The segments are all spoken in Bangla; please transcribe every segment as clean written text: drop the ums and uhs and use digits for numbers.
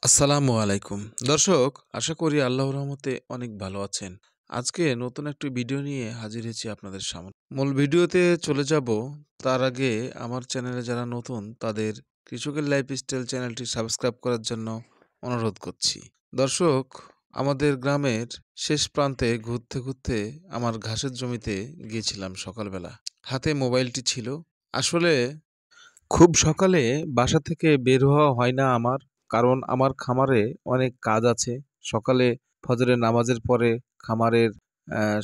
আসসালামু আলাইকুম। দর্শক, আশা করি আল্লাহর রহমতে অনেক ভালো আছেন। আজকে নতুন একটি ভিডিও নিয়ে হাজির হয়েছি আপনাদের সামনে। মূল ভিডিওতে চলে যাব, তার আগে আমার চ্যানেলে যারা নতুন তাদের কৃষকের লাইফস্টাইল চ্যানেলটি সাবস্ক্রাইব করার জন্য অনুরোধ করছি। দর্শক, আমাদের গ্রামের শেষ প্রান্তে ঘুরতে ঘুরতে আমার ঘাসের জমিতে গিয়েছিলাম সকালবেলা। হাতে মোবাইলটি ছিল। আসলে খুব সকালে বাসা থেকে বের হওয়া হয় না আমার, কারণ আমার খামারে অনেক কাজ আছে। সকালে ফজরের নামাজের পরে খামারের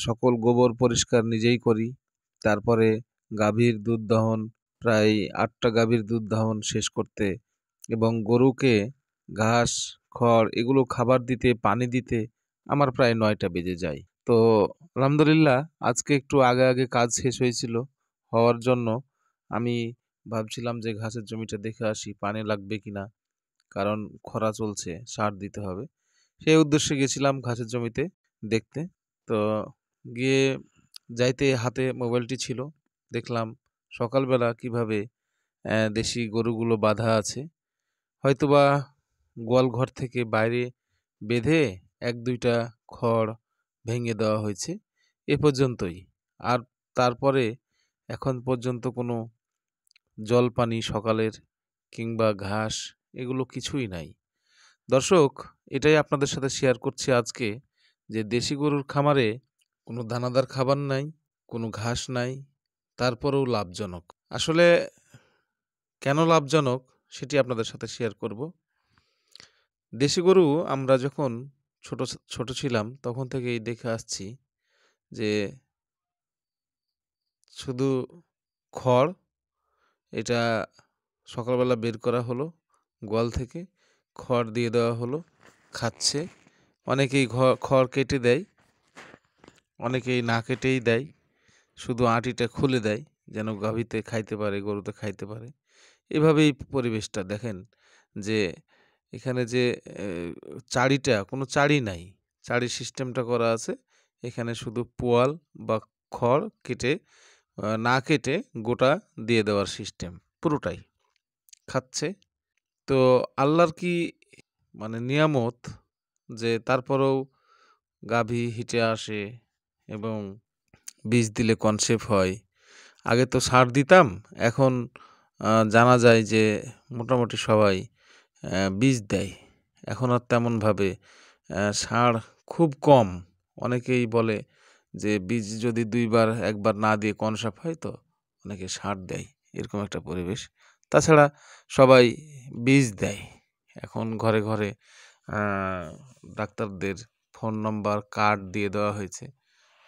সকল গোবর পরিষ্কার নিজেই করি। তারপরে গাভীর দুধ দহন, প্রায় ৮টা গাভীর দুধ দহন শেষ করতে এবং গরুকে ঘাস, খড় এগুলো খাবার দিতে, পানি দিতে আমার প্রায় ৯টা বেজে যায়। তো আলহামদুলিল্লাহ আজকে একটু আগে আগে কাজ শেষ হয়েছিল, হওয়ার জন্য আমি ভাবছিলাম যে ঘাসের জমিটা দেখে আসি, পানি লাগবে কিনা, কারণ খরা চলছে, সার দিতে হবে। সেই উদ্দেশ্যে গেছিলাম ঘাসের জমিতে দেখতে। তো গিয়ে যাইতে হাতে মোবাইলটি ছিল, দেখলাম সকালবেলা কিভাবে দেশি গরুগুলো বাঁধা আছে। হয়তোবা গোয়াল ঘর থেকে বাইরে বেঁধে ১-২টা খড় ভেঙে দেওয়া হয়েছে, এ পর্যন্তই। আর তারপরে এখন পর্যন্ত কোনো জল পানি সকালের কিংবা ঘাস এগুলো কিছুই নাই। দর্শক, এটাই আপনাদের সাথে শেয়ার করছি আজকে, যে দেশি গরুর খামারে কোনো দানাদার খাবার নাই, কোনো ঘাস নাই, তারপরেও লাভজনক। আসলে কেন লাভজনক সেটি আপনাদের সাথে শেয়ার করব। দেশি গরু আমরা যখন ছোট ছোট ছিলাম তখন থেকেই দেখে আসছি যে শুধু খড়, এটা সকালবেলা বের করা হলো গোয়াল থেকে, খড় দিয়ে দেওয়া হলো, খাচ্ছে। অনেকেই খড় কেটে দেয়, অনেকেই না কেটেই দেয়, শুধু আঁটিটা খুলে দেয় যেন গাভীতে খাইতে পারে, গরুতে খাইতে পারে। এভাবেই পরিবেশটা দেখেন, যে এখানে যে চাড়িটা, কোনো চাড়ি নাই, চাড়ি সিস্টেমটা করা আছে। এখানে শুধু পোয়াল বা খড় কেটে না কেটে গোটা দিয়ে দেওয়ার সিস্টেম, পুরোটাই খাচ্ছে। তো আল্লাহর কি মানে নিয়ামত, যে তারপরেও গাভী হিটে আসে এবং বীজ দিলে কনসেপ্ট হয়। আগে তো সার দিতাম, এখন জানা যায় যে মোটামুটি সবাই বীজ দেয়। এখন আর তেমনভাবে সার খুব কম। অনেকেই বলে যে বীজ যদি ২বার ১বার না দিয়ে কনসাফ হয়, তো অনেকে সার দেয়, এরকম একটা পরিবেশ। তাছাড়া সবাই বীজ দেয়। এখন ঘরে ঘরে ডাক্তারদের ফোন নাম্বার, কার্ড দিয়ে দেওয়া হয়েছে।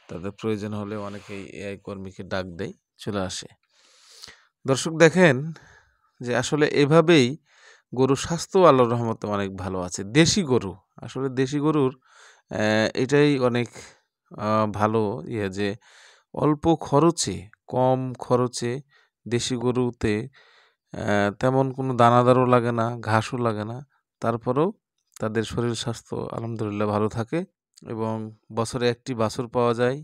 তাদের প্রয়োজন হলে অনেকেই এআই কর্মীকে ডাক দেয়, চলে আসে। দর্শক দেখেন, যে আসলে এভাবেই গরুর স্বাস্থ্য আল্লাহর রহমতে অনেক ভালো আছে। দেশি গরু, আসলে দেশি গরুর এটাই অনেক ভালো যে অল্প খরচে, কম খরচে দেশি গরুতে তেমন কোনো দানাদারও লাগে না, ঘাসও লাগে না, তারপরেও তাদের শরীর স্বাস্থ্য আলহামদুলিল্লাহ ভালো থাকে এবং বছরে একটি বাছুর পাওয়া যায়।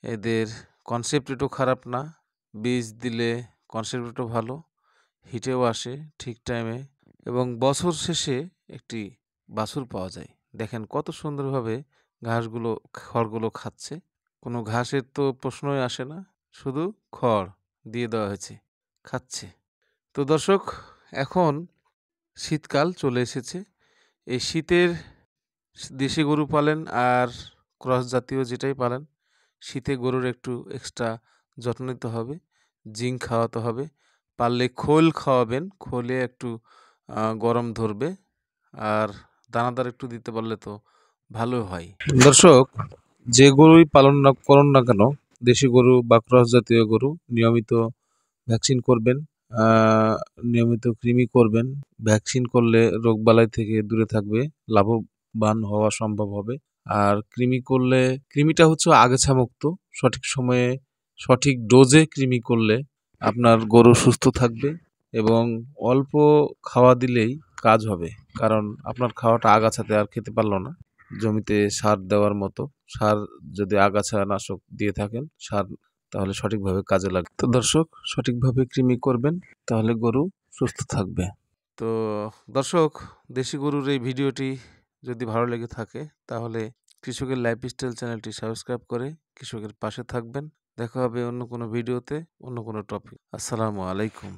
এদের কনসেপ্ট রেটও খারাপ না, বীজ দিলে কনসেপ্ট রেটও ভালো, হিটেও আসে ঠিক টাইমে এবং বছর শেষে একটি বাছুর পাওয়া যায়। দেখেন কত সুন্দরভাবে ঘাসগুলো, খড়গুলো খাচ্ছে। কোনো ঘাসের তো প্রশ্নই আসে না, শুধু খড় দিয়ে দেওয়া হয়েছে, খাচ্ছে। তো দর্শক, এখন শীতকাল চলে এসেছে। এই শীতের দেশি গরু পালেন আর ক্রস জাতীয় যেটাই পালেন, শীতে গরুর একটু এক্সট্রা যত্ন নিতে হবে, জিঙ্ক খাওয়াতে হবে, পারলে খোল খাওয়াবেন, খোলে একটু গরম ধরবে, আর দানাদার একটু দিতে পারলে তো ভালো হয়। দর্শক, যে গরুই পালন না করুন না কেন, দেশি গরু বা ক্রস জাতীয় গরু, নিয়মিত ভ্যাকসিন করবেন, নিয়মিত কৃমি করবেন। ভ্যাকসিন করলে রোগবালাই থেকে দূরে থাকবে, লাভবান হওয়া সম্ভব হবে। আর কৃমি করলে, কৃমিটা হচ্ছে আগাছা মুক্ত, সঠিক সময়ে সঠিক ডোজে কৃমি করলে আপনার গরু সুস্থ থাকবে এবং অল্প খাওয়া দিলেই কাজ হবে। কারণ আপনার খাওয়াটা আগাছাতে আর খেতে পারলো না। জমিতে সার দেওয়ার মতো, সার যদি আগাছা নাশক দিয়ে থাকেন সার, তাহলে সঠিকভাবে কাজে লাগবে। তো দর্শক, সঠিকভাবে কৃমি করবেন, তাহলে গরু সুস্থ থাকবে। তো দর্শক, দেশি গরুর এই ভিডিওটি যদি ভালো লেগে থাকে তাহলে কৃষকের লাইফস্টাইল চ্যানেলটি সাবস্ক্রাইব করে কৃষকের পাশে থাকবেন। দেখা হবে অন্য কোনো ভিডিওতে, অন্য কোনো টপিক। আসসালামু আলাইকুম।